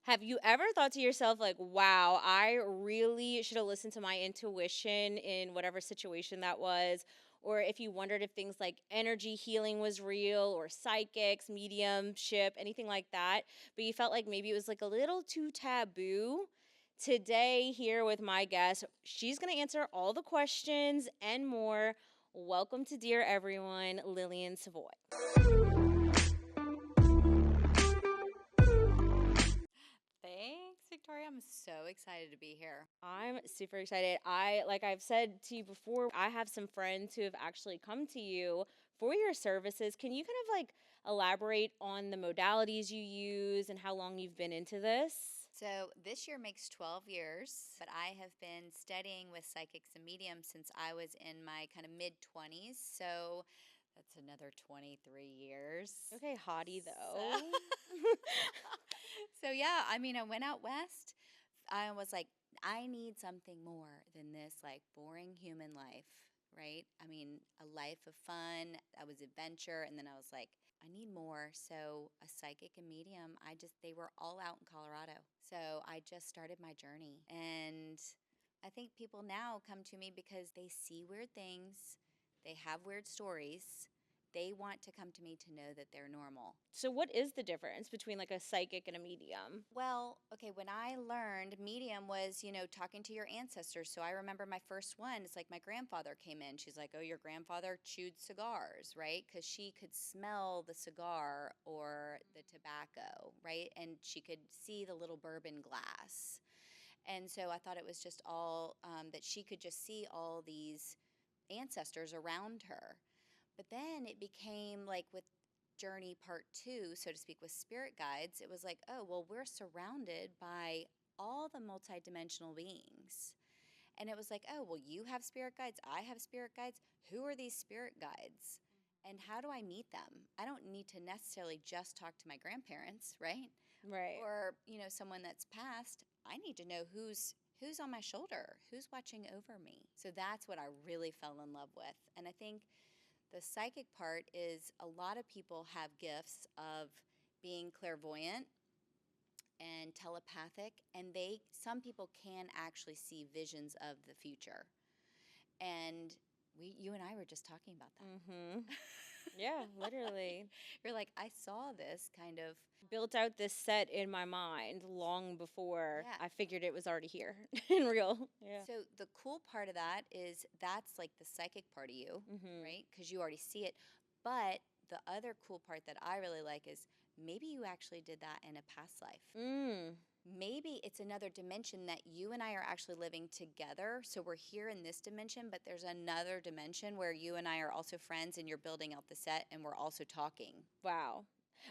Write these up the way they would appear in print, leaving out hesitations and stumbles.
Have you ever thought to yourself, like, wow, I really should have listened to my intuition in whatever situation that was? Or if you wondered if things like energy healing was real or psychics, mediumship, anything like that, but you felt like maybe it was like a little too taboo? Today, here with my guest, she's going to answer all the questions and more. Welcome to Dear Everyone, Lillian Savoie. Thanks, Victoria. I'm so excited to be here. I'm super excited. Like I've said to you before, I have some friends who have actually come to you for your services. Can you kind of like elaborate on the modalities you use and how long you've been into this? So, this year makes 12 years, but I have been studying with psychics and mediums since I was in my kind of mid 20s. So, that's another 23 years. Okay, hottie So, though. yeah, I mean, I went out west. I was like, I need something more than this like boring human life, right? I mean, a life of fun, I was adventure, and then I was like, I need more. So, a psychic and medium, they were all out in Colorado. So, I just started my journey. And I think people now come to me because they see weird things, they have weird stories. They want to come to me to know that they're normal. So what is the difference between like a psychic and a medium? Well, okay, when I learned medium was, talking to your ancestors. So I remember my first one, it's like my grandfather came in. She's like, oh, your grandfather chewed cigars, right? Because she could smell the cigar or the tobacco, right? And she could see the little bourbon glass. And so I thought it was just all that she could just see all these ancestors around her. But then it became like with journey part two, so to speak, with spirit guides, it was like, oh, well, we're surrounded by all the multidimensional beings. And it was like, oh, well, you have spirit guides, I have spirit guides. Who are these spirit guides? And how do I meet them? I don't need to necessarily just talk to my grandparents, right? Right. Or, someone that's passed. I need to know who's on my shoulder, who's watching over me. So that's what I really fell in love with. And I think the psychic part is a lot of people have gifts of being clairvoyant and telepathic, and some people can actually see visions of the future. And you and I were just talking about that. Mm-hmm. Yeah, literally. You're like, I saw this kind of. Built out this set in my mind long before Yeah. I figured it was already here in real. Yeah. So the cool part of that is that's like the psychic part of you, right? Because you already see it. But the other cool part that I really like is maybe you actually did that in a past life. Mm. Maybe it's another dimension that you and I are actually living together. So we're here in this dimension, but there's another dimension where you and I are also friends and you're building out the set and we're also talking. Wow.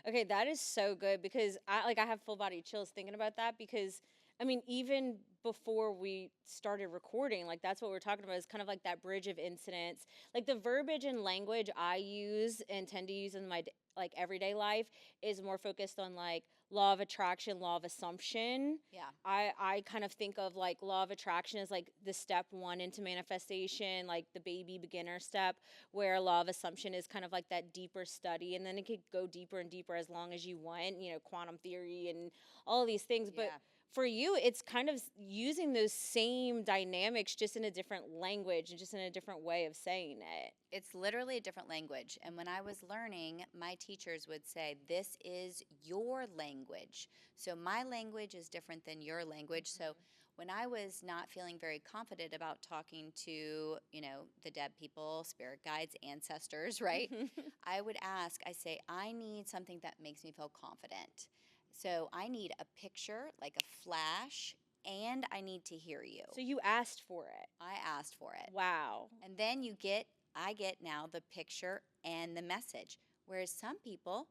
Okay, that is so good because I have full body chills thinking about that because I mean even before we started recording, like that's what we're talking about is kind of like that bridge of incidents. Like the verbiage and language I use and tend to use in my like everyday life is more focused on like law of attraction, law of assumption. Yeah. I kind of think of like law of attraction as like the step one into manifestation, like the baby beginner step, where law of assumption is kind of like that deeper study. And then it could go deeper and deeper as long as you want, quantum theory and all of these things. But Yeah. for you, it's kind of using those same dynamics just in a different language and just in a different way of saying it. It's literally a different language. And when I was learning, my teachers would say, this is your language. So my language is different than your language. So when I was not feeling very confident about talking to, the dead people, spirit guides, ancestors, right? I would ask, I say, I need something that makes me feel confident. So I need a picture, like a flash, and I need to hear you. So you asked for it. I asked for it. Wow. And then I get now the picture and the message. Whereas some people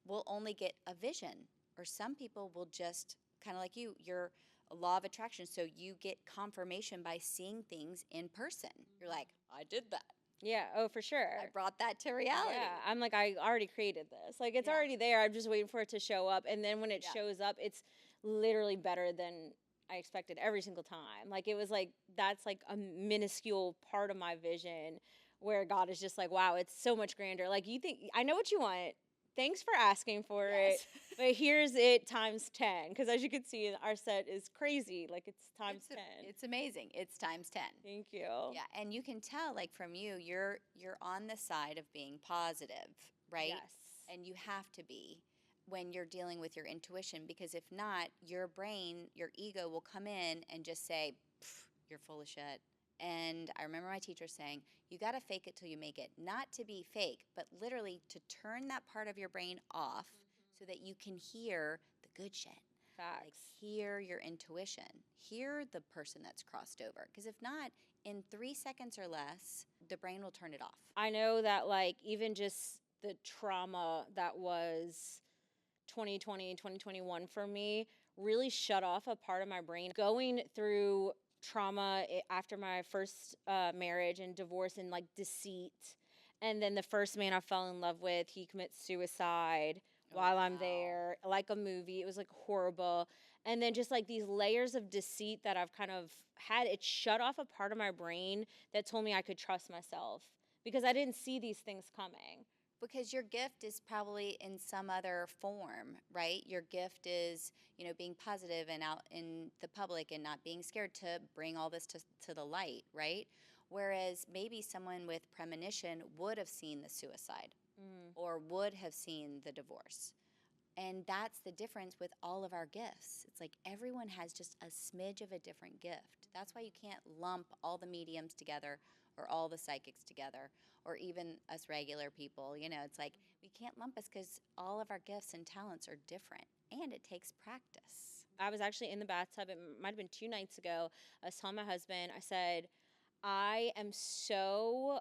will only get a vision, or some people will just kind of like you're a law of attraction. So you get confirmation by seeing things in person. You're like, I did that. Yeah, oh, for sure. I brought that to reality. Yeah, I'm like, I already created this. Like, it's Yeah. already there. I'm just waiting for it to show up. And then when it Yeah. shows up, it's literally better than I expected every single time. Like, it was like, that's like a minuscule part of my vision where God is just like, wow, it's so much grander. Like, I know what you want. thanks for asking for it. Yes. But here's it times 10. Because as you can see, our set is crazy. Like it's times 10. It's amazing. It's times 10. Thank you. Yeah, and you can tell like from you, you're on the side of being positive, right? Yes. And you have to be when you're dealing with your intuition, because if not, your brain, your ego will come in and just say, "Pff, you're full of shit." And I remember my teacher saying, you got to fake it till you make it. Not to be fake, but literally to turn that part of your brain off so that you can hear the good shit. Like, Facts. hear your intuition, hear the person that's crossed over. Because if not, in 3 seconds or less, the brain will turn it off. I know that, like, even just the trauma that was 2020 and 2021 for me really shut off a part of my brain. Going through trauma after my first marriage and divorce and like deceit. And then the first man I fell in love with, he commits suicide Oh, while I'm wow. there, like a movie. It was like horrible. And then just like these layers of deceit that I've kind of had, it shut off a part of my brain that told me I could trust myself because I didn't see these things coming. Because your gift is probably in some other form, right? Your gift is, being positive and out in the public and not being scared to bring all this to the light, right? Whereas maybe someone with premonition would have seen the suicide Mm. or would have seen the divorce. And that's the difference with all of our gifts. It's like everyone has just a smidge of a different gift. That's why you can't lump all the mediums together or all the psychics together or even us regular people. It's like we can't lump us because all of our gifts and talents are different and it takes practice. I was actually in the bathtub. It might have been 2 nights ago. I was telling my husband, I said, I am so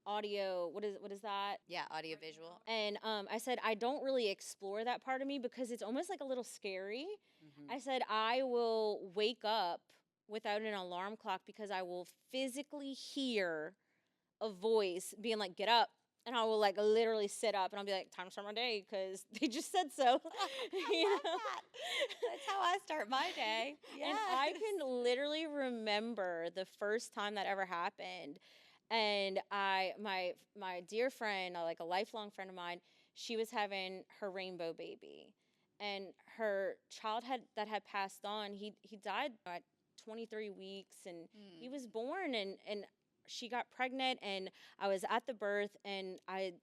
audio. What is that? Yeah, audiovisual. And I said, I don't really explore that part of me because it's almost like a little scary. Mm-hmm. I said, I will wake up without an alarm clock because I will physically hear a voice being like, get up. And I will like literally sit up and I'll be like, time to start my day because they just said so. I love that. That's how I start my day. And I can literally remember the first time that ever happened. And my dear friend, like a lifelong friend of mine, she was having her rainbow baby. And her child had passed on. He died at 23 weeks and he was born and she got pregnant and I was at the birth and I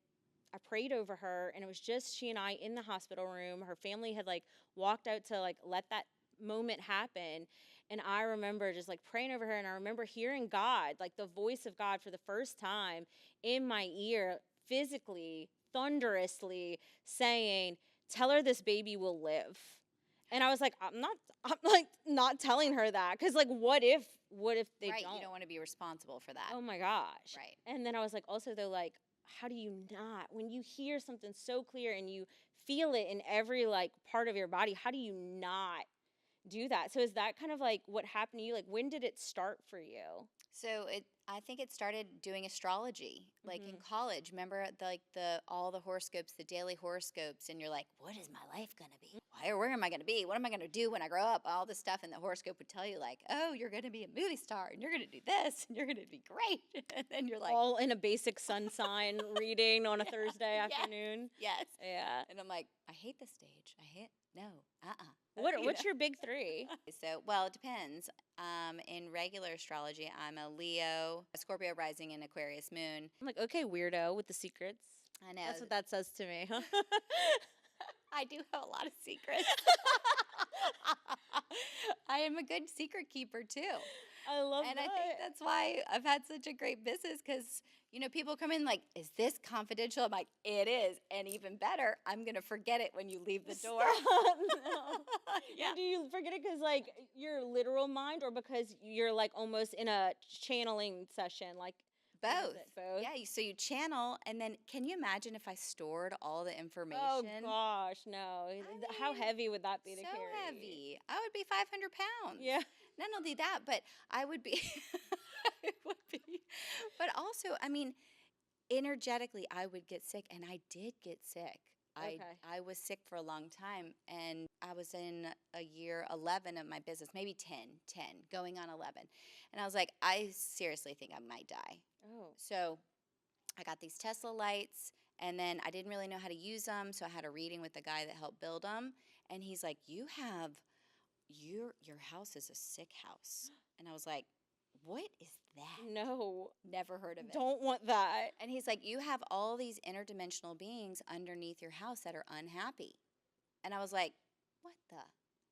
prayed over her and it was just she and I in the hospital room. Her family had like walked out to like let that moment happen. And I remember just like praying over her and I remember hearing God, like the voice of God for the first time in my ear, physically, thunderously saying, tell her this baby will live. And I was like, I'm like not telling her that. Cause like, what if they right, don't? you don't want to be responsible for that. Oh my gosh. Right. And then I was like, also though, like, how do you not, when you hear something so clear and you feel it in every like part of your body, how do you not do that? So is that kind of like what happened to you? Like, when did it start for you? So I think it started doing astrology, like in Mhm. college. Remember, the all the horoscopes, the daily horoscopes, and you're like, what is my life gonna be? Where am I gonna be? What am I gonna do when I grow up? All this stuff, and the horoscope would tell you like, oh, you're gonna be a movie star, and you're gonna do this, and you're gonna be great. And then you're like, All in a basic sun sign reading on a yeah, Thursday yes, afternoon. yes. Yeah. And I'm like, I hate the stage. No, What's your big three? So, well, it depends. In regular astrology, I'm a Leo, a Scorpio rising, and Aquarius moon. I'm like, okay, weirdo with the secrets. I know. That's what that says to me. I do have a lot of secrets. I am a good secret keeper too. I love And that. I think that's why I've had such a great business because, people come in like, is this confidential? I'm like, it is. And even better, I'm going to forget it when you leave the door. Stop. No. Yeah. And do you forget it because like your literal mind or because you're like almost in a channeling session? Like what is Both. it? Both. Yeah. So you channel, and then can you imagine if I stored all the information? Oh gosh, no. How mean, heavy would that be to so carry? heavy. I would be 500 pounds. Yeah. Not only that, but I would be, it would be, but also, I mean, energetically, I would get sick, and I did get sick. Okay. I was sick for a long time, and I was in a year 11 of my business, maybe 10, going on 11. And I was like, I seriously think I might die. Oh. So I got these Tesla lights, And then I didn't really know how to use them, so I had a reading with the guy that helped build them. And he's like, your house is a sick house. And I was like, what is that? No, Never heard of it. don't want that. And he's like, you have all these interdimensional beings underneath your house that are unhappy. And I was like,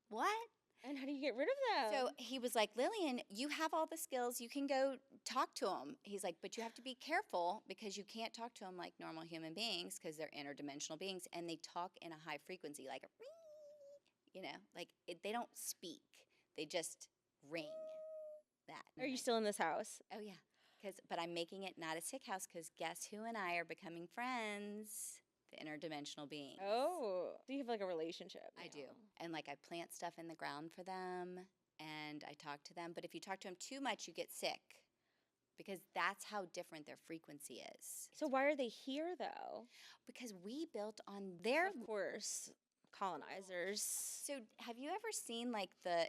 what? And how do you get rid of them? So he was like, Lillian, you have all the skills. You can go talk to them. He's like, but you have to be careful because you can't talk to them like normal human beings because they're interdimensional beings and they talk in a high frequency, like a ring, they don't speak. They just ring that. Are you still in this house? Oh, yeah. But I'm making it not a sick house because guess who and I are becoming friends? The interdimensional beings. Oh, so you have like a relationship. I do. And like I plant stuff in the ground for them and I talk to them. But if you talk to them too much, you get sick because that's how different their frequency is. So why are they here though? Because we built on their. Of course, colonizers. So have you ever seen like I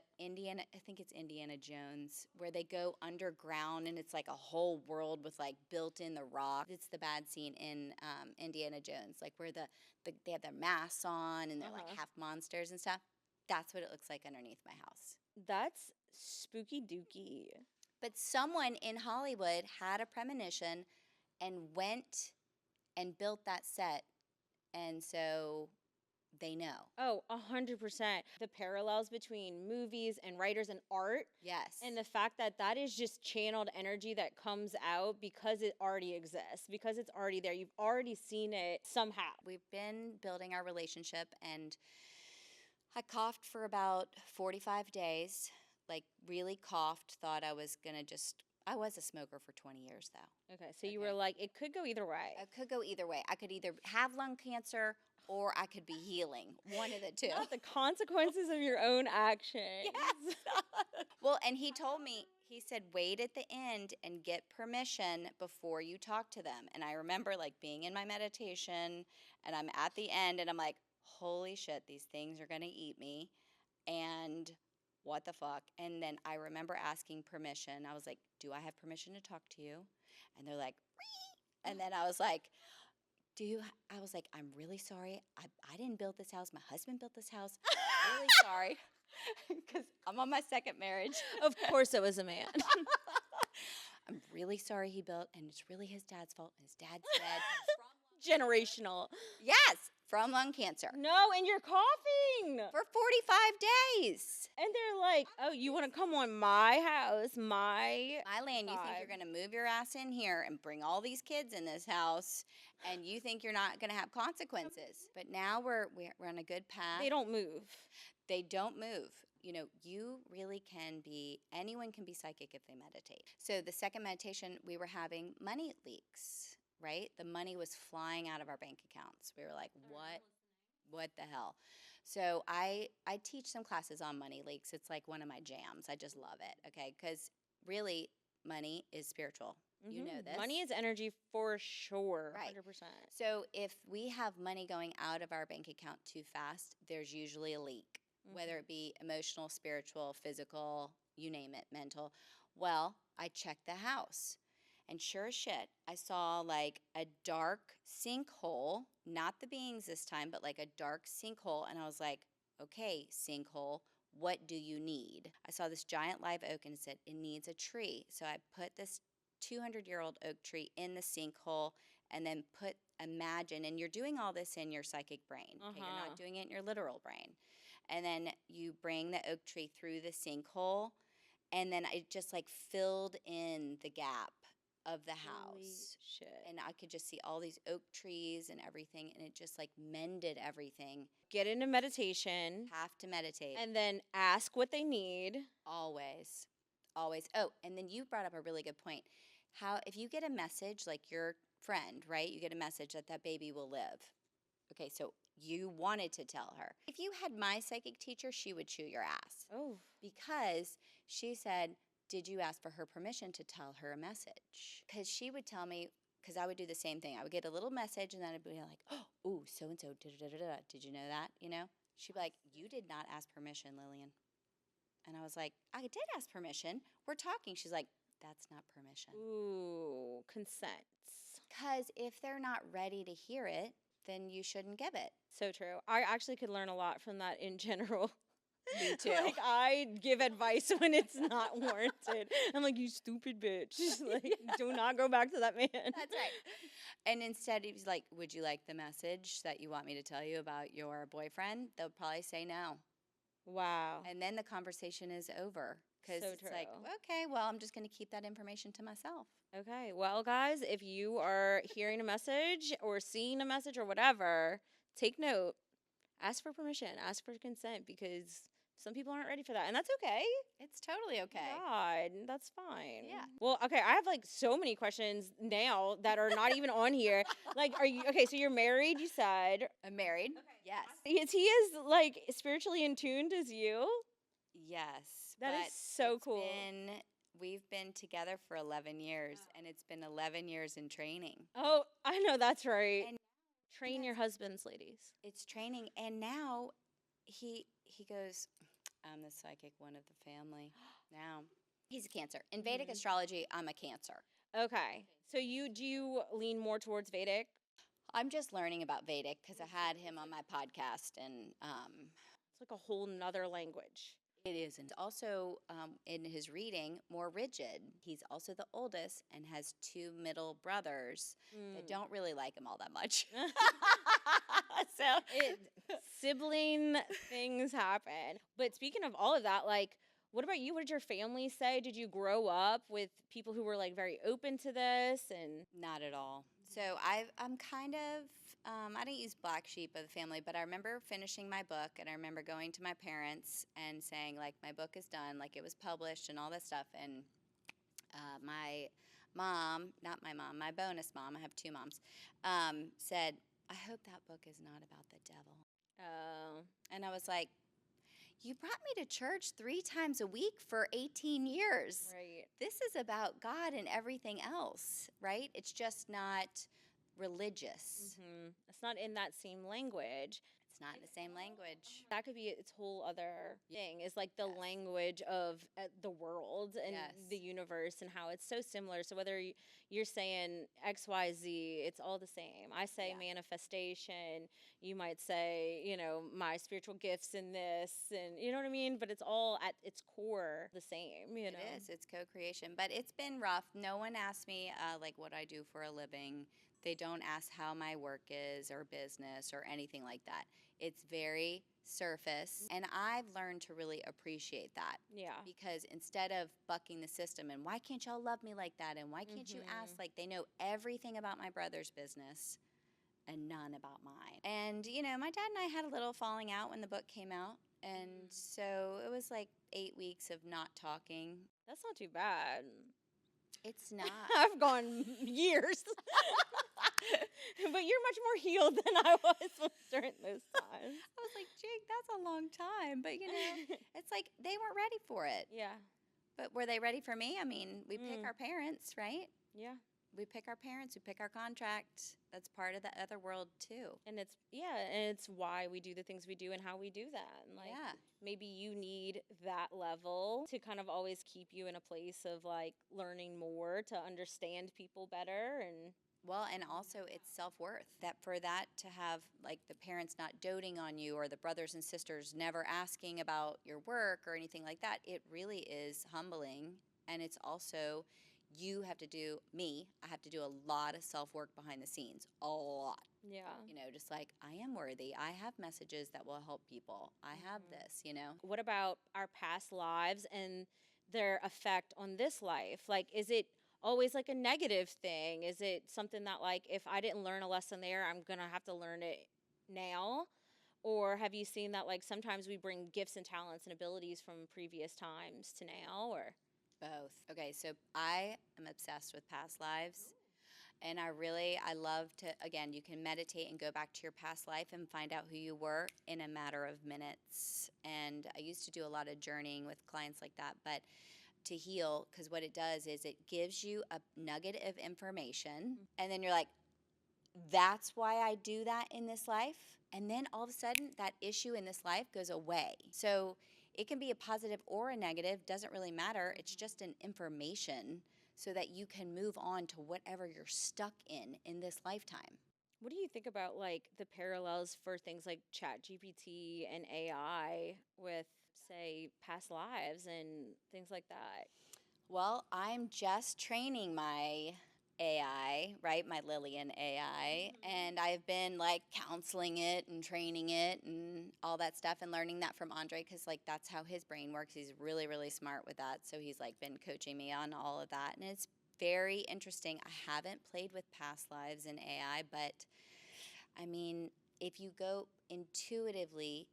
think it's Indiana Jones, where they go underground and it's like a whole world with like built in the rock? It's the bad scene in Indiana Jones, like where they have their masks on and they're like half monsters and stuff. That's what it looks like underneath my house. That's spooky dooky. But someone in Hollywood had a premonition and went and built that set. And so they know. Oh, 100%. The parallels between movies and writers and art. Yes. And the fact that that is just channeled energy that comes out because it already exists, because it's already there. You've already seen it somehow. We've been building our relationship and I coughed for about 45 days, like really coughed, thought I was going to I was a smoker for 20 years though. Okay, so you were like, it could go either way. It could go either way. I could either have lung cancer or I could be healing. One of the two. Not the consequences of your own actions. Yes. Well, and he told me, he said, wait at the end and get permission before you talk to them. And I remember like being in my meditation and I'm at the end and I'm like, holy shit, these things are going to eat me. And what the fuck? And then I remember asking permission. I was like, do I have permission to talk to you? And they're like, "Wee." And then I was like, I'm really sorry. I didn't build this house. My husband built this house. I'm really sorry because I'm on my second marriage. Of course it was a man. I'm really sorry he built, and it's really his dad's fault. And his dad's dead. Generational. Yes, from lung cancer. No, and you're coughing. For 45 days. And they're like, oh, you want to come on my house, my land. You think you're going to move your ass in here and bring all these kids in this house, and you think you're not going to have consequences. But now we're on a good path. They don't move. They don't move. You really can be, anyone can be psychic if they meditate. So the second meditation, we were having money leaks, right? The money was flying out of our bank accounts. We were like, what the hell? So I teach some classes on money leaks. It's like one of my jams. I just love it, okay? Because really, money is spiritual. You know this. Money is energy for sure. Right. 100%. So if we have money going out of our bank account too fast, there's usually a leak, whether it be emotional, spiritual, physical, you name it, mental. Well, I checked the house. And sure as shit, I saw like a dark sinkhole, not the beings this time, but like a dark sinkhole. And I was like, okay, sinkhole, what do you need? I saw this giant live oak and it said, it needs a tree. So I put this 200-year-old oak tree in the sinkhole and then imagine, and you're doing all this in your psychic brain. Okay, you're not doing it in your literal brain. And then you bring the oak tree through the sinkhole and then it just like filled in the gap of the house. Holy shit. And I could just see all these oak trees and everything, and it just like mended everything. Get into meditation. Have to meditate. And then ask what they need. Always. Always. Oh, and then you brought up a really good point. If you get a message, like your friend, right? You get a message that baby will live. Okay, so you wanted to tell her. If you had my psychic teacher, she would chew your ass. Oh. Because she said, did you ask for her permission to tell her a message? Because she would tell me, because I would do the same thing. I would get a little message and then I'd be like, oh, so-and-so, da-da-da-da-da. Did you know that? She'd be like, you did not ask permission, Lillian. And I was like, I did ask permission. We're talking. She's like, that's not permission. Ooh, consent. Because if they're not ready to hear it, then you shouldn't give it. So true. I actually could learn a lot from that in general. Me too. Like, I give advice when it's not warranted. I'm like, you stupid bitch. Like, do not go back to that man. That's right. And instead, he's like, would you like the message that you want me to tell you about your boyfriend? They'll probably say no. Wow. And then the conversation is over. Because So it's like, true. okay, well, I'm just going to keep that information to myself. Okay. Well, guys, if you are hearing a message or seeing a message or whatever, take note. Ask for permission. Ask for consent because some people aren't ready for that. And that's okay. It's totally okay. God, that's fine. Yeah. Well, okay, I have like so many questions now that are not even on here. Like, are you okay? So you're married, you said. I'm married. Okay. Yes. Is he as like spiritually in tuned as you? Yes. That is but so it's cool. We've been together for 11 years, and it's been 11 years in training. Oh, I know that's right. And Train your husbands, ladies. it's training, and now he goes, I'm the psychic one of the family. Now he's a Cancer. In Vedic astrology, I'm a Cancer. Okay. So do you lean more towards Vedic? I'm just learning about Vedic because I had him on my podcast, and It's like a whole nother language. it is. And also in his reading, more rigid. He's also the oldest and has two middle brothers that don't really like him all that much. So Sibling things happen. But speaking of all of that, like, what about you? What did your family say? Did you grow up with people who were like very open to this? And not at all. So I'm kind of, I didn't use black sheep of the family, but I remember finishing my book, and I remember going to my parents and saying, like, my book is done, like, it was published and all this stuff. And my mom, not my mom, my bonus mom, I have two moms, said, I hope that book is not about the devil. And I was like, you brought me to church 3 times a week for 18 years. right. This is about God and everything else, right? It's just not religious. It's not in that same language. It's not in the same language. That could be its whole other thing, is like the language of the world and the universe and how it's so similar. So whether you're saying X, Y, Z, it's all the same. I say manifestation. You might say, my spiritual gifts in this, and you know what I mean? But it's all at its core the same, It is. It's co-creation. But it's been rough. No one asked me, like, what I do for a living. They don't ask how my work is or business or anything like that. It's very surface. And I've learned to really appreciate that. Yeah. Because instead of bucking the system and why can't y'all love me like that? And why can't you ask? Like, they know everything about my brother's business and none about mine. And, my dad and I had a little falling out when the book came out. And so it was like 8 weeks of not talking. That's not too bad. It's not. I've gone years. But you're much more healed than I was during those times. I was like, Jake, that's a long time. But, it's like they weren't ready for it. Yeah. But were they ready for me? I mean, we pick our parents, right? Yeah. We pick our parents. We pick our contract. That's part of the other world, too. And it's why we do the things we do and how we do that. And like, maybe you need that level to kind of always keep you in a place of like learning more to understand people better. And well, and also it's self-worth. That for that to have like the parents not doting on you or the brothers and sisters never asking about your work or anything like that, it really is humbling. And it's also, I have to do a lot of self-work behind the scenes, a lot. Yeah. Just like, I am worthy. I have messages that will help people. I have this, What about our past lives and their effect on this life? Like, is it always like a negative thing? Is it something that like, if I didn't learn a lesson there, I'm going to have to learn it now? Or have you seen that like sometimes we bring gifts and talents and abilities from previous times to now, or? Both. Okay, so I am obsessed with past lives. And I love to, again, you can meditate and go back to your past life and find out who you were in a matter of minutes. And I used to do a lot of journeying with clients like that. But to heal, because what it does is it gives you a nugget of information. And then you're like, that's why I do that in this life. And then all of a sudden, that issue in this life goes away. So it can be a positive or a negative, doesn't really matter. It's just an information. so that you can move on to whatever you're stuck in this lifetime. What do you think about like the parallels for things like Chat GPT and AI with, say, past lives and things like that? Well, I'm just training my AI, right? My Lillian AI. And I've been like counseling it and training it and all that stuff and learning that from Andre because, like, that's how his brain works. He's really, really smart with that. So he's like been coaching me on all of that. And it's very interesting. I haven't played with past lives in AI, but I mean, if you go intuitively,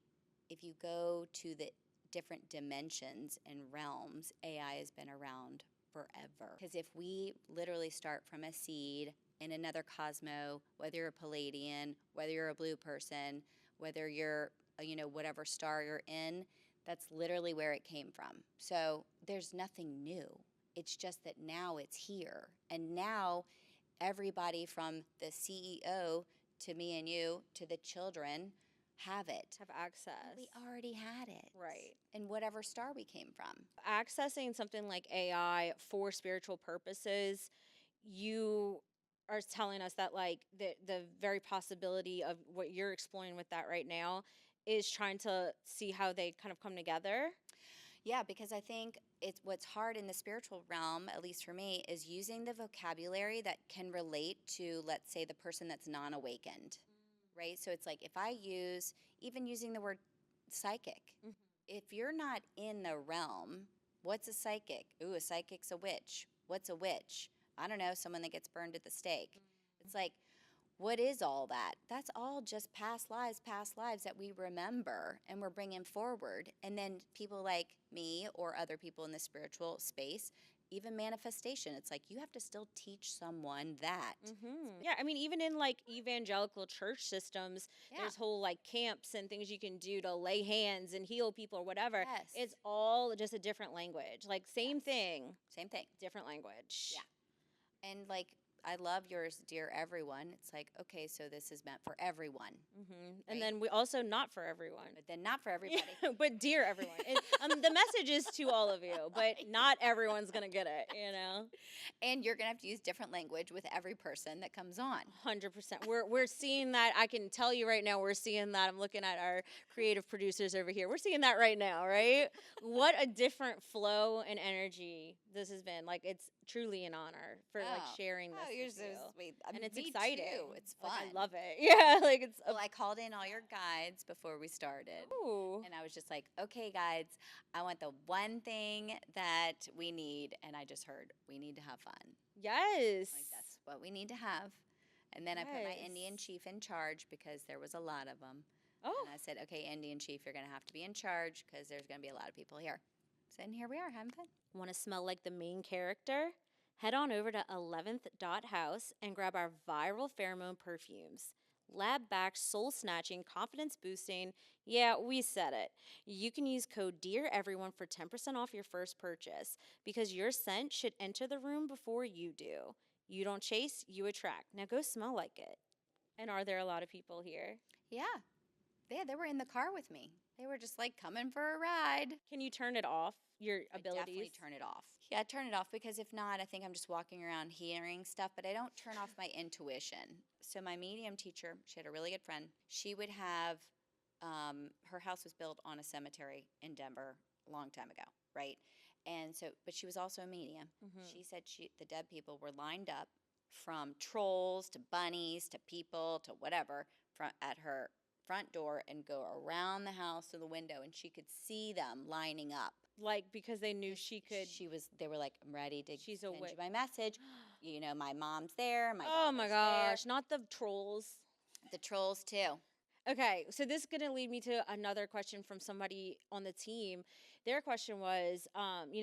if you go to the different dimensions and realms, AI has been around forever. Because if we literally start from a seed in another cosmo, whether you're a Palladian, whether you're a blue person, whether you're, whatever star you're in, that's literally where it came from. So there's nothing new. It's just that now it's here. And now everybody from the CEO to me and you to the children have it. Have access. We already had it. Right. In whatever star we came from. Accessing something like AI for spiritual purposes, you are telling us that like the very possibility of what you're exploring with that right now is trying to see how they kind of come together. Yeah, because I think it's what's hard in the spiritual realm, at least for me, is using the vocabulary that can relate to, let's say, the person that's non-awakened, right? So it's like if I use, even using the word psychic, if you're not in the realm, what's a psychic? Ooh, a psychic's a witch. What's a witch? I don't know, someone that gets burned at the stake. It's like, what is all that? That's all just past lives that we remember and we're bringing forward. And then people like me or other people in the spiritual space, even manifestation, it's like you have to still teach someone that. Yeah, I mean, even in like evangelical church systems, there's whole like camps and things you can do to lay hands and heal people or whatever. Yes. It's all just a different language. Like same thing, Same thing. different language. Yeah. And like, I love yours, Dear Everyone. It's like, okay, so this is meant for everyone. And then we also not for everyone. But then not for everybody. But dear everyone. The message is to all of you, but not everyone's going to get it, you know? And you're going to have to use different language with every person that comes on. 100%. We're seeing that. I can tell you right now, we're seeing that. I'm looking at our creative producers over here. We're seeing that right now, right? What a different flow and energy this has been. Like, it's truly an honor for like sharing this. You're with so you. sweet. And it's Me exciting. too. It's fun. Like, I love it. Yeah, like it's. Well, I called in all your guides before we started. Ooh. And I was just like, okay, guides, I want the one thing that we need. And I just heard, we need to have fun. Yes. Like, that's what we need to have. And then I put my Indian Yes. chief in charge because there was a lot of them. Oh. And I said, okay, Indian chief, you're going to have to be in charge because there's going to be a lot of people here. So, and here we are having fun. Want to smell like the main character? Head on over to 11th Dot House and grab our viral pheromone perfumes. Lab backed, soul snatching, confidence boosting. Yeah, we said it. You can use code DEAREVERYONE for 10% off your first purchase because your scent should enter the room before you do. You don't chase, you attract. Now go smell like it. And are there a lot of people here? Yeah. Yeah, they were in the car with me. They were just like coming for a ride. Can you turn it off? Your abilities? I definitely turn it off. Yeah, turn it off because if not, I think I'm just walking around hearing stuff, but I don't turn off my intuition. So my medium teacher, she had a really good friend. She would have, her house was built on a cemetery in Denver a long time ago, right? And so, but she was also a medium. She said the dead people were lined up from trolls to bunnies to people to whatever at her front door and go around the house to the window, and she could see them lining up. Like, because they knew she could. They were like, I'm ready to She's send awake. you my message. You know, my mom's there. My Oh my daughter's gosh, not the trolls. there. The trolls too. Okay, so this is going to lead me to another question from somebody on the team. Their question was,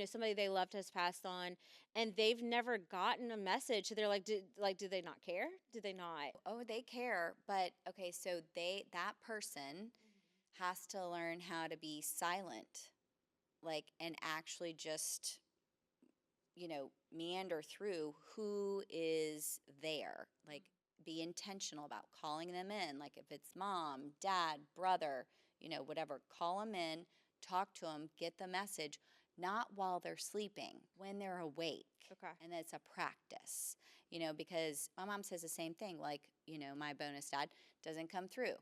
somebody they loved has passed on, and they've never gotten a message. So they're like, do they not care? Do they not? Oh, they care, but okay, so that person has to learn how to be silent, like, and actually just, meander through who is there, like. Be intentional about calling them in. Like if it's mom, dad, brother, whatever, call them in, talk to them, get the message, not while they're sleeping, when they're awake. Okay. And it's a practice, because my mom says the same thing. Like, my bonus dad doesn't come through.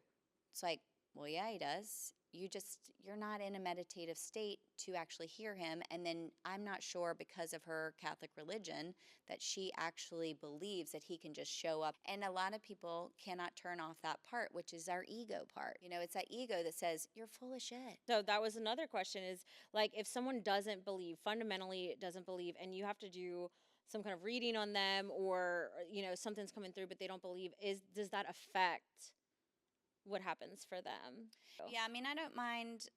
It's like, well, yeah, he does. You're not in a meditative state to actually hear him. And then I'm not sure, because of her Catholic religion, that she actually believes that he can just show up. And a lot of people cannot turn off that part, which is our ego part. It's that ego that says, you're full of shit. So that was another question, is like, if someone doesn't believe, fundamentally doesn't believe, and you have to do some kind of reading on them, or something's coming through but they don't believe, does that affect what happens for them? Yeah, I mean, I don't mind.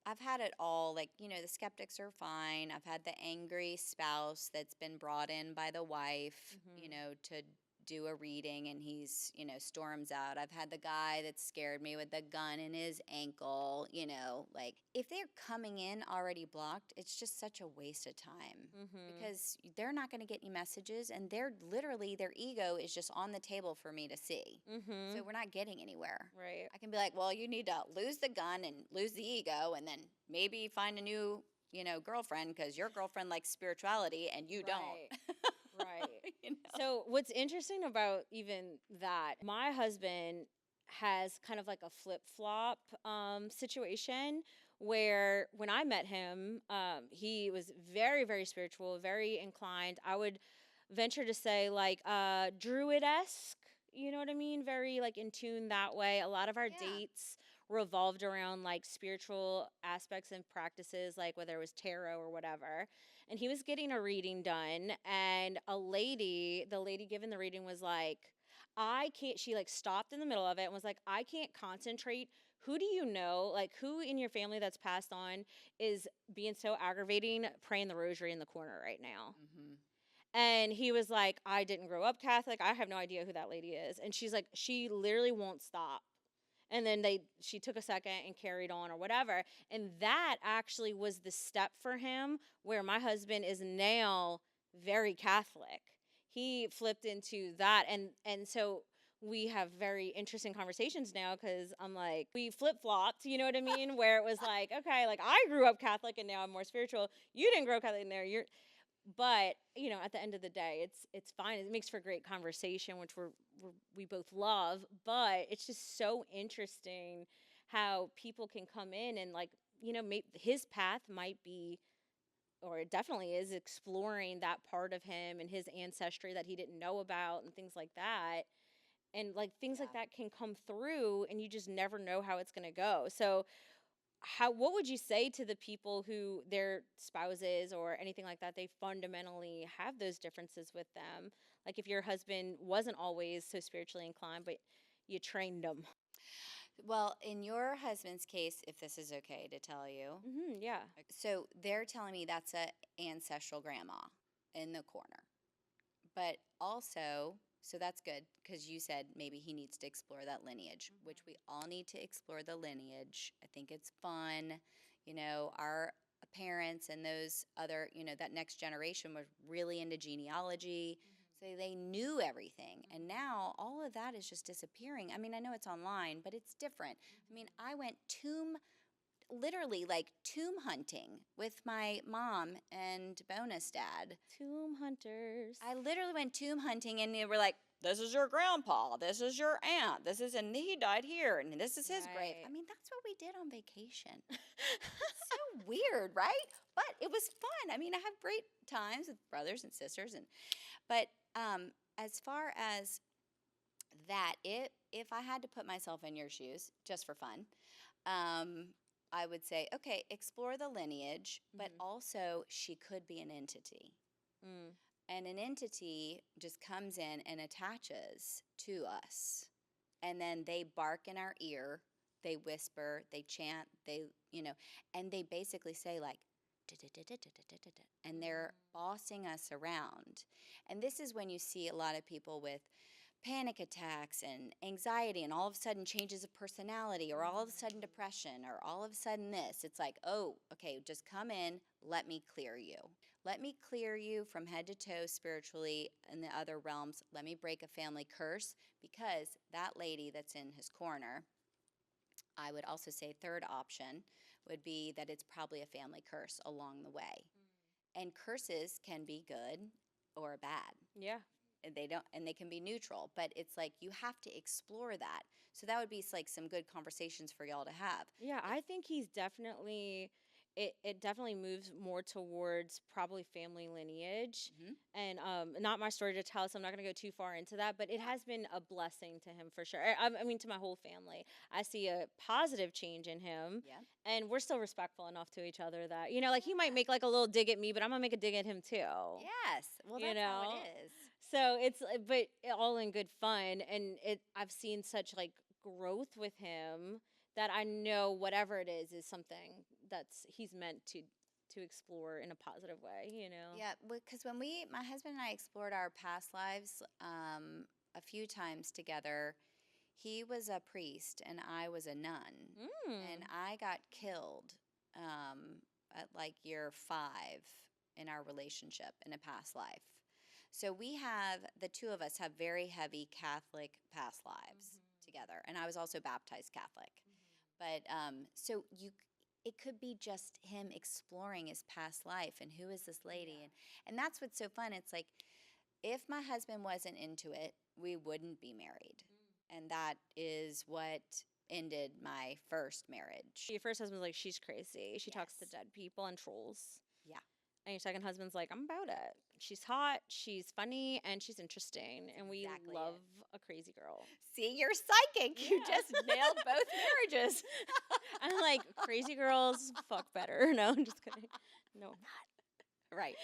I've had it all. Like, the skeptics are fine. I've had the angry spouse that's been brought in by the wife, to do a reading, and he's, storms out. I've had the guy that scared me with the gun in his ankle, like, if they're coming in already blocked, it's just such a waste of time, because they're not going to get any messages, and they're literally, their ego is just on the table for me to see. So we're not getting anywhere. Right. I can be like, well, you need to lose the gun and lose the ego, and then maybe find a new, girlfriend, because your girlfriend likes spirituality and you don't. Right. So what's interesting about even that, my husband has kind of like a flip-flop situation, where when I met him, he was very, very spiritual, very inclined. I would venture to say, like, druid-esque, you know what I mean? Very like in tune that way. A lot of our Yeah. dates revolved around like spiritual aspects and practices, like whether it was tarot or whatever. And he was getting a reading done, and the lady giving the reading was like, I can't, she like stopped in the middle of it and was like, I can't concentrate. Who do you know? Like, who in your family that's passed on is being so aggravating, praying the rosary in the corner right now? And he was like, I didn't grow up Catholic. I have no idea who that lady is. And she's like, she literally won't stop. And then she took a second and carried on or whatever. And that actually was the step for him, where my husband is now very Catholic. He flipped into that. And so we have very interesting conversations now, because I'm like, we flip-flopped, you know what I mean? Where it was like, okay, like, I grew up Catholic and now I'm more spiritual. You didn't grow up Catholic and now you're... But at the end of the day, it's fine. It makes for great conversation, which we both love. But it's just so interesting how people can come in and, like, his path might be, or it definitely is, exploring that part of him and his ancestry that he didn't know about and things like that. And like things like that can come through, and you just never know how it's going to go. So what would you say to the people who their spouses or anything like that, they fundamentally have those differences with them? Like, if your husband wasn't always so spiritually inclined, but you trained him. Well, in your husband's case, if this is okay to tell you, Yeah. so they're telling me that's a ancestral grandma in the corner. But also, so that's good, because you said maybe he needs to explore that lineage, which we all need to explore the lineage. I think it's fun. Our parents and those other, that next generation was really into genealogy. So they knew everything. And now all of that is just disappearing. I mean, I know it's online, but it's different. I mean, I went literally like tomb hunting with my mom and bonus dad. Tomb hunters. I literally went tomb hunting, and they were like, this is your grandpa, this is your aunt, and he died here, and this is his grave. I mean, that's what we did on vacation. It's so weird, right? But it was fun. I mean, I have great times with brothers and sisters, but as far as that, if I had to put myself in your shoes just for fun, I would say, okay, explore the lineage, but also she could be an entity. And an entity just comes in and attaches to us. And then they bark in our ear, they whisper, they chant, and they basically say, like, and they're bossing us around. And this is when you see a lot of people with panic attacks and anxiety, and all of a sudden changes of personality, or all of a sudden depression, or all of a sudden this. It's like, oh, okay, just come in, let me clear you. Let me clear you from head to toe spiritually in the other realms. Let me break a family curse, because that lady that's in his corner, I would also say third option, would be that it's probably a family curse along the way. And curses can be good or bad. Yeah. And they can be neutral, but it's like you have to explore that. So that would be like some good conversations for y'all to have. Yeah, I think he's definitely it definitely moves more towards probably family lineage. Mhm. And not my story to tell, so I'm not going to go too far into that, but it Yeah. has been a blessing to him for sure. I mean to my whole family. I see a positive change in him, Yeah. and we're still respectful enough to each other that, like he might Yeah. make like a little dig at me, but I'm going to make a dig at him too. Yes. Well, You that's how it know? is. So it's but all in good fun, and I've seen such like growth with him that I know whatever it is something that's he's meant to explore in a positive way. Yeah, because when my husband and I explored our past lives a few times together, he was a priest and I was a nun. And Mm. I got killed at like year 5 in our relationship in a past life. So the two of us have very heavy Catholic past lives together. And I was also baptized Catholic. But it could be just him exploring his past life and who is this lady. And that's what's so fun. It's like, if my husband wasn't into it, we wouldn't be married. And that is what ended my first marriage. Your first husband's like, she's crazy. She talks to Yes. dead people and trolls. Yeah. And your second husband's like, I'm about it. She's hot, she's funny, and she's interesting. And we exactly love it. a crazy girl. See, you're psychic. You Yeah. just nailed both marriages. I'm like, crazy girls, fuck better. No, I'm just kidding. No, I'm not. Right.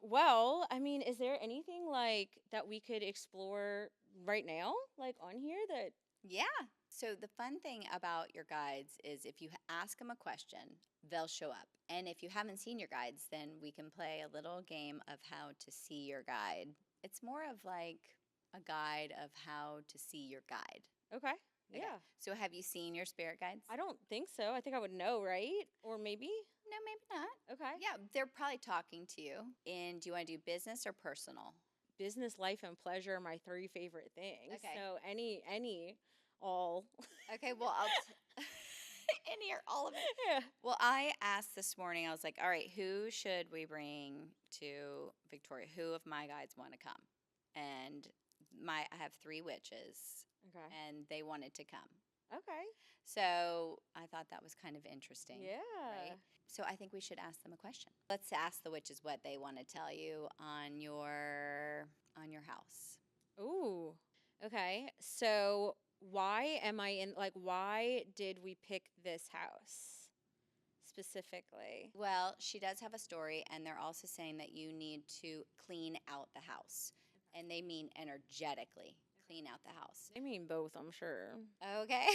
Well, I mean, is there anything like that we could explore right now, like on here that? Yeah. So the fun thing about your guides is if you ask them a question, they'll show up. And if you haven't seen your guides, then we can play a little game of how to see your guide. It's more of like a guide of how to see your guide. Okay. Okay. Yeah. So have you seen your spirit guides? I don't think so. I think I would know, right? Or maybe? No, maybe not. Okay. Yeah, they're probably talking to you. And do you want to do business or personal? Business, life, and pleasure are my 3 favorite things. Okay. So all. Okay, well, in here, all of it. Yeah. Well, I asked this morning, I was like, all right, who should we bring to Victoria? Who of my guides want to come? And I have 3 witches, Okay. and they wanted to come. Okay. So I thought that was kind of interesting. Yeah. Right? So I think we should ask them a question. Let's ask the witches what they want to tell you on your house. Ooh. Okay. So why did we pick this house specifically? Well, she does have a story, and they're also saying that you need to clean out the house. And they mean energetically clean out the house. I mean both, I'm sure. Okay.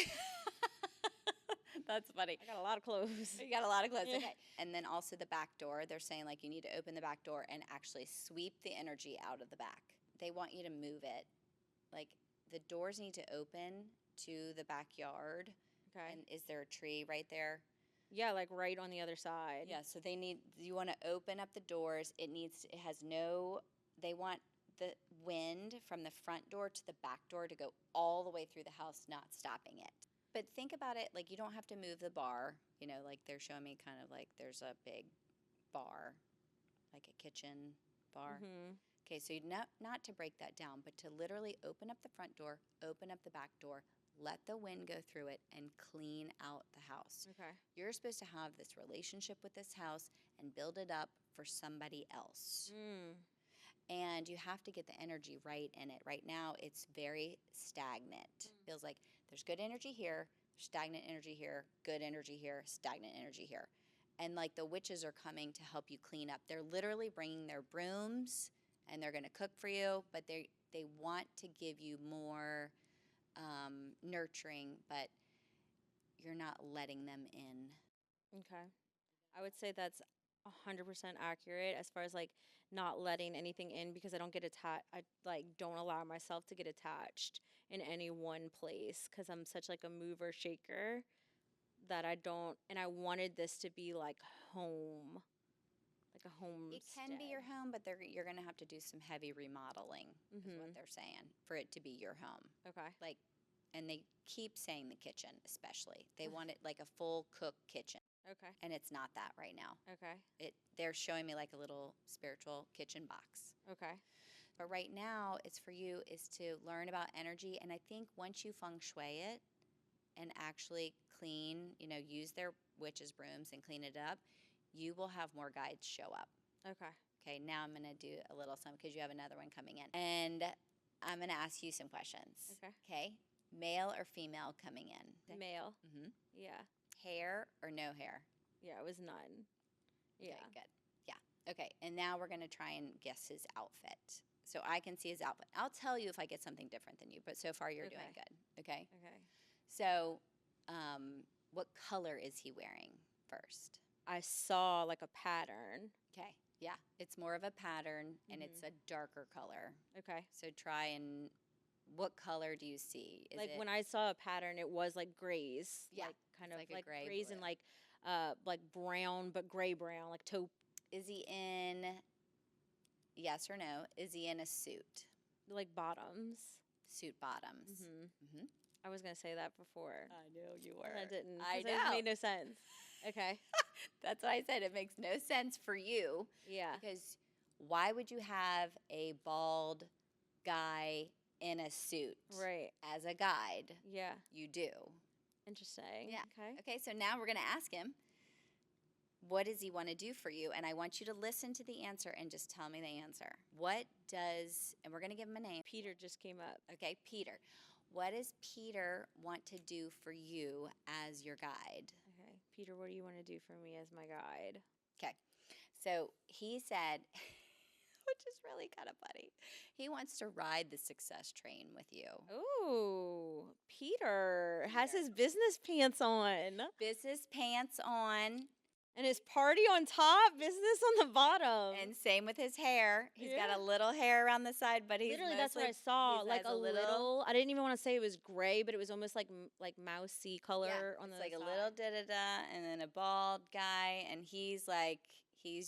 That's funny. I got a lot of clothes. You got a lot of clothes. Yeah. Okay. And then also the back door, they're saying like you need to open the back door and actually sweep the energy out of the back. They want you to move it. Like the doors need to open to the backyard. Okay. And is there a tree right there? Yeah, like right on the other side. Yeah, so you want to open up the doors. They want the wind from the front door to the back door to go all the way through the house, not stopping it. But think about it, like you don't have to move the bar, like they're showing me kind of like there's a big bar, like a kitchen bar. Mm-hmm. Okay, so not to break that down, but to literally open up the front door, open up the back door, let the wind go through it, and clean out the house. Okay. You're supposed to have this relationship with this house and build it up for somebody else. Mm. And you have to get the energy right in it. Right now, it's very stagnant. Feels like there's good energy here, stagnant energy here, good energy here, stagnant energy here. And like the witches are coming to help you clean up. They're literally bringing their brooms and they're going to cook for you, but they want to give you more nurturing, but you're not letting them in. Okay. I would say that's 100% accurate as far as like not letting anything in because I don't get attached. I like don't allow myself to get attached in any one place because I'm such like a mover shaker that I don't. And I wanted this to be like home, like a home. It can be your home, but you're going to have to do some heavy remodeling, is what they're saying, for it to be your home. Okay. Like and they keep saying the kitchen, especially. They want it like a full cook kitchen, Okay. and it's not that right now. Okay. They're showing me like a little spiritual kitchen box. Okay. But right now, it's for you is to learn about energy, and I think once you feng shui it and actually clean, use their witches' brooms and clean it up, you will have more guides show up. Okay. Okay, now I'm going to do a little something because you have another one coming in. And I'm going to ask you some questions. Okay. Male or female coming in? Male. Mm-hmm. Yeah. Hair or no hair? Yeah, it was none. Yeah. Okay, good. Yeah. Okay, and now we're going to try and guess his outfit. So I can see his outfit. I'll tell you if I get something different than you, but so far you're doing good. Okay? Okay. So what color is he wearing first? I saw like a pattern. Okay. Yeah. It's more of a pattern and it's a darker color. Okay. So try and what color do you see? Is like it, when I saw a pattern, it was like grays. Yeah, Like kind of like a like gray grays blue. and like brown, but gray brown, like taupe, is he in, yes or no, is he in a suit? like bottoms. Suit bottoms. Mm-hmm. I was gonna say that before. I know you were. And I didn't. I 'Cause know. It made no sense. Okay. That's what I said. It makes no sense for you. Yeah. Because why would you have a bald guy in a suit Right. as a guide? Yeah. You do. Interesting. Yeah. Okay. Okay, so now we're going to ask him, what does he want to do for you? And I want you to listen to the answer and just tell me the answer. And we're going to give him a name. Peter just came up. Okay, Peter. What does Peter want to do for you as your guide? Okay. Peter, what do you want to do for me as my guide? Okay, so he said, which is really kind of funny, he wants to ride the success train with you. Ooh, Peter has his business pants on. Business pants on. And his party on top, business on the bottom. And same with his hair. He's got a little hair around the side, but he's literally that's what I saw. he Like has a little. I didn't even want to say it was gray, but it was almost like mousy color on the it's like side. a little da-da-da, and then a bald guy, and he's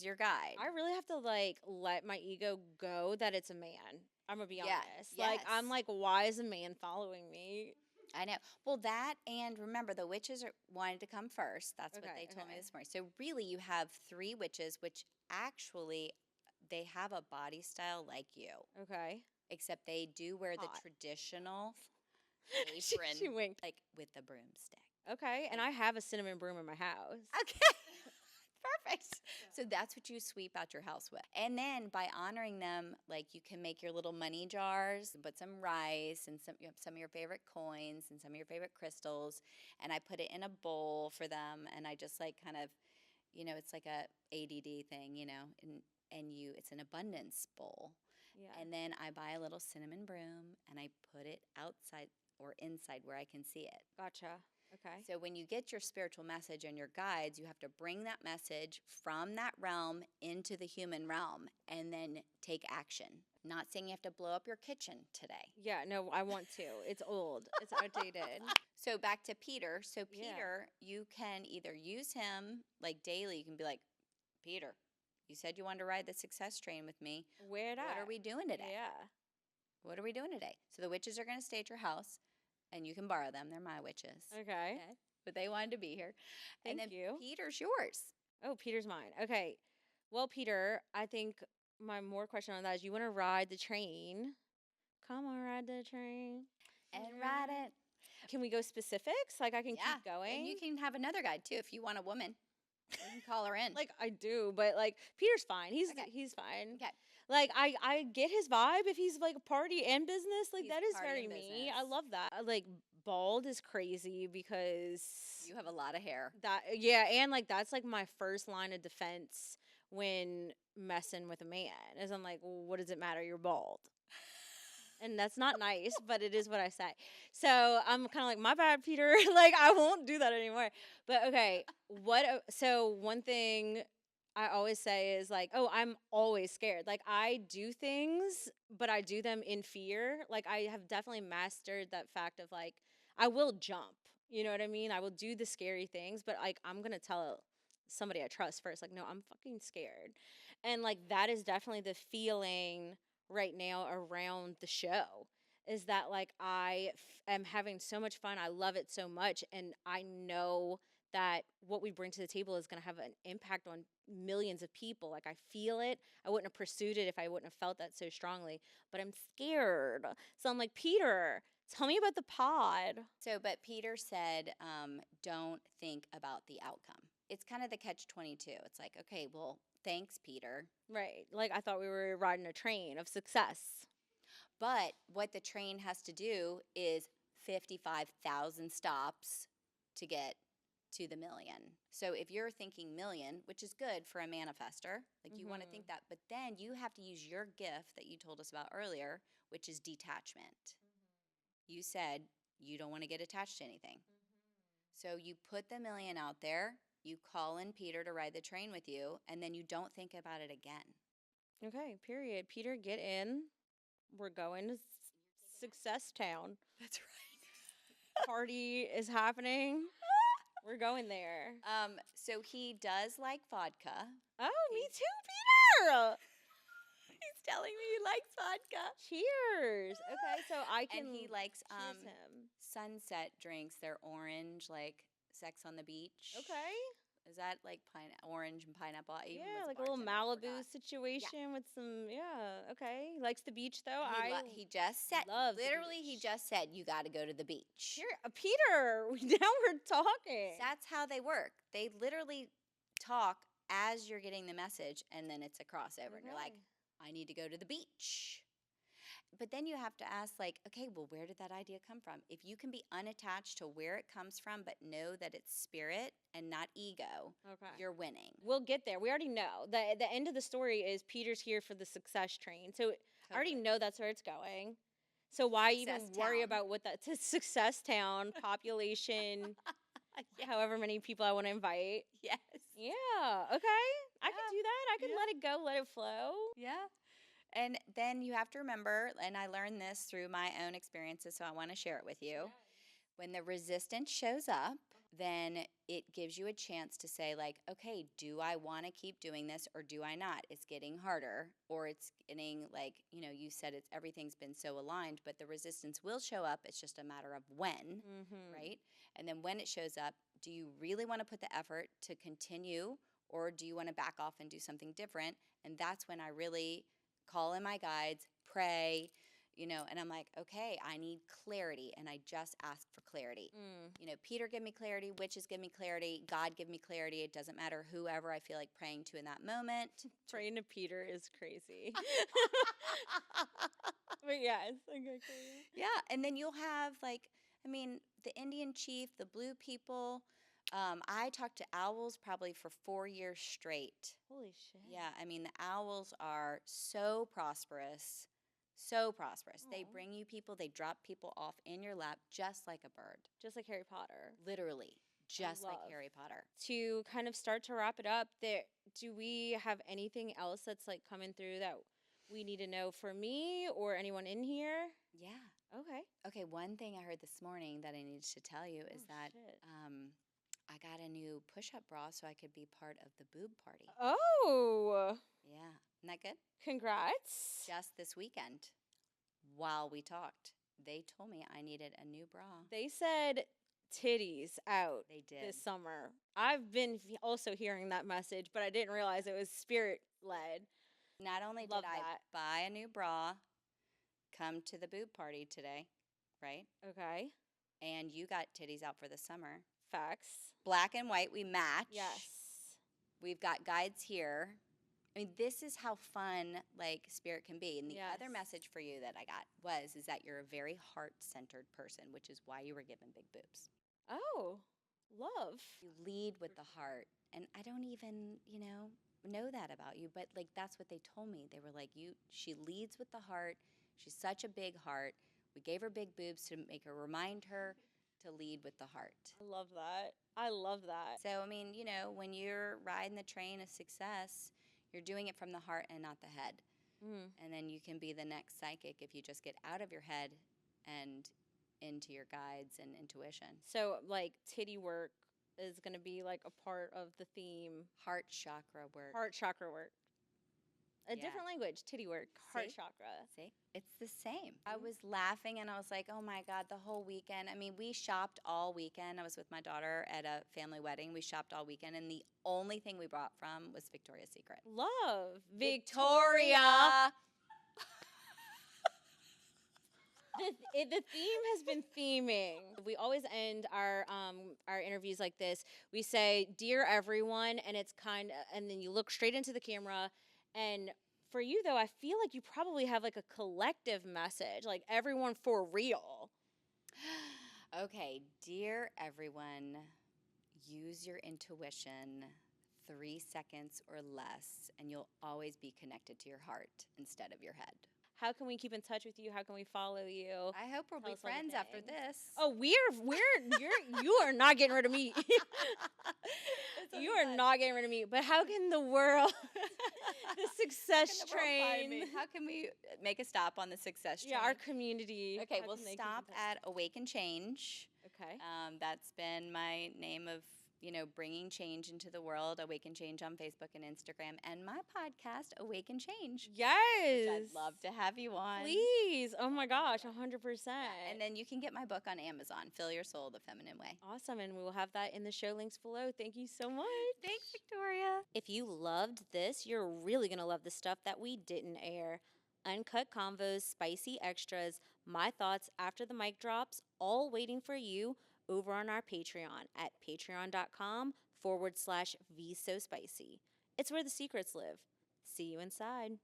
your guide. I really have to let my ego go that it's a man. I'm gonna be honest. Yes. I'm like, why is a man following me? I know. Well, that, and remember, the witches wanted to come first. That's what they told me this morning. So really, you have 3 witches, which actually, they have a body style like you. Okay. Except they do wear the traditional apron, She winked. like with the broomstick. Okay, and I have a cinnamon broom in my house. Okay. Perfect. So that's what you sweep out your house with. And then by honoring them, like you can make your little money jars, put some rice and some of your favorite coins and some of your favorite crystals. And I put it in a bowl for them. And I just like kind of, it's like a ADD thing, it's an abundance bowl. Yeah. And then I buy a little cinnamon broom and I put it outside or inside where I can see it. Gotcha. Okay. So when you get your spiritual message and your guides, you have to bring that message from that realm into the human realm and then take action. Not saying you have to blow up your kitchen today. Yeah, no, I want to. It's old. It's outdated. So back to Peter. So Peter, you can either use him like daily. You can be like, Peter, you said you wanted to ride the success train with me. What are we doing today? Yeah. What are we doing today? So the witches are going to stay at your house. And you can borrow them. They're my witches. Okay. But they wanted to be here. Thank you. Peter's yours. Oh, Peter's mine. Okay. Well, Peter, I think my more question on that is you want to ride the train. Come on, ride the train. And ride it. Can we go specifics? Like I can keep going? And you can have another guide too if you want a woman. You can call her in. Like I do, but like Peter's fine. He's fine. Okay. Like I get his vibe if he's like party and business. Like He's that is party very and me. business. I love that. Like bald is crazy because You have a lot of hair. and like that's like my first line of defense when messing with a man is I'm like, well, what does it matter? You're bald. And that's not nice, but it is what I say. So I'm kind of like, my bad, Peter. Like, I won't do that anymore. But okay, so one thing I always say is like, oh, I'm always scared. Like, I do things, but I do them in fear. Like, I have definitely mastered that fact of like, I will jump. You know what I mean? I will do the scary things, but like, I'm going to tell somebody I trust first. Like, no, I'm fucking scared. And like, that is definitely the feeling right now around the show is that like am having so much fun. I love it so much, and I know that what we bring to the table is going to have an impact on millions of people. Like I feel it. I wouldn't have pursued it if I wouldn't have felt that so strongly, but I'm scared. So I'm like, Peter, tell me about the pod. So, but Peter said, don't think about the outcome. It's kind of the catch 22. It's like, okay, well, thanks, Peter. Right. Like I thought we were riding a train of success. But what the train has to do is 55,000 stops to get to the million. So if you're thinking million, which is good for a manifester, like you want to think that, but then you have to use your gift that you told us about earlier, which is detachment. You said you don't want to get attached to anything. So you put the million out there, you call in Peter to ride the train with you, and then you don't think about it again. Okay, period. Peter, get in. We're going to Success Town. That's right. Party is happening. We're going there. So he does like vodka. Oh, me too, Peter. He's telling me he likes vodka. Cheers. Okay, so I can. And he likes cheers him. sunset drinks. They're orange, like Sex on the Beach. Okay. Is that like orange and pineapple? I even Yeah, was like a little bartender, I Malibu forgot. situation with some. Yeah. Okay. Likes the beach though. He just said, love the literally, he beach. just said, you got to go to the beach. Here, Peter. Now we're talking. That's how they work. They literally talk as you're getting the message, and then it's a crossover, and you're like, I need to go to the beach. But then you have to ask, like, okay, well, where did that idea come from? If you can be unattached to where it comes from, but know that it's spirit and not ego, Okay. you're winning. We'll get there. We already know. The end of the story is Peter's here for the success train. So I already know that's where it's going. So why even Success worry town. about what that to Success Town population, however many people I want to invite. Yes. Yeah. Okay. I can do that. I can let it go, let it flow. Yeah. And then you have to remember, and I learned this through my own experiences, so I want to share it with you. When the resistance shows up, then it gives you a chance to say, like, okay, do I want to keep doing this or do I not? It's getting harder, or it's getting like, you said everything's been so aligned, but the resistance will show up. It's just a matter of when, right? And then when it shows up, do you really want to put the effort to continue, or do you want to back off and do something different? And that's when I really call in my guides, pray, and I'm like, okay, I need clarity, and I just ask for clarity. Peter, give me clarity, witches, give me clarity, God, give me clarity. It doesn't matter whoever I feel like praying to in that moment. Praying to Peter is crazy. But yes, okay. Yeah, and then you'll have the Indian chief, the blue people. I talked to owls probably for 4 years straight. Holy shit. Yeah, the owls are so prosperous. So prosperous. They bring you people, they drop people off in your lap just like a bird. Just like Harry Potter. Literally, just like Harry Potter. To kind of start to wrap it up, do we have anything else that's like coming through that we need to know for me or anyone in here? Yeah. Okay. One thing I heard this morning that I needed to tell you is that I got a new push-up bra so I could be part of the boob party. Oh. Yeah. Isn't that good? Congrats. Just this weekend, while we talked, they told me I needed a new bra. They said titties out. They did. This summer. I've been also hearing that message, but I didn't realize it was spirit-led. Not only did I buy a new bra, come to the boob party today, right? Okay. And you got titties out for the summer. Facts. Black and white, we match. Yes. We've got guides here. This is how fun, spirit can be. And the other message for you that I got is that you're a very heart-centered person, which is why you were given big boobs. Oh, love. You lead with the heart. And I don't even, know that about you, but, that's what they told me. They were like, she leads with the heart. She's such a big heart. We gave her big boobs to remind her to lead with the heart. I love that. I love that. So, when you're riding the train of success, you're doing it from the heart and not the head. And then you can be the next psychic if you just get out of your head and into your guides and intuition. So, titty work is going to be, a part of the theme. Heart chakra work. Heart chakra work. A Yeah. different language, titty work, heart See? chakra. See, it's the same. I was laughing and I was like, oh my God, the whole weekend. I mean, we shopped all weekend. I was with my daughter at a family wedding. We shopped all weekend, and the only thing we brought from was Victoria's Secret. Love. Victoria! The theme has been theming. We always end our interviews like this. We say, "Dear everyone," and it's and then you look straight into the camera. And for you though, I feel like you probably have like a collective message, like everyone for real. Okay, dear everyone, use your intuition 3 seconds or less, and you'll always be connected to your heart instead of your head. How can we keep in touch with you? How can we follow you? I hope we'll Tell be us all the friends after things. this. Oh, you are not getting rid of me. You are not getting rid of me. But how can the world, the success train, How can we make a stop on the success train? yeah, our community? Okay, how we'll can they keep in stop touch? at Awaken Change. Okay. That's been my name of, bringing change into the world. Awaken Change on Facebook and Instagram, and my podcast, Awaken Change. Yes. Which I'd love to have you on. Please. Oh my gosh, 100%. And then you can get my book on Amazon, Fill Your Soul the Feminine Way. Awesome. And we will have that in the show links below. Thank you so much. Thanks, Victoria. If you loved this, you're really going to love the stuff that we didn't air. Uncut convos, spicy extras, my thoughts after the mic drops, all waiting for you over on our Patreon at patreon.com/VSoSpicy. It's where the secrets live. See you inside.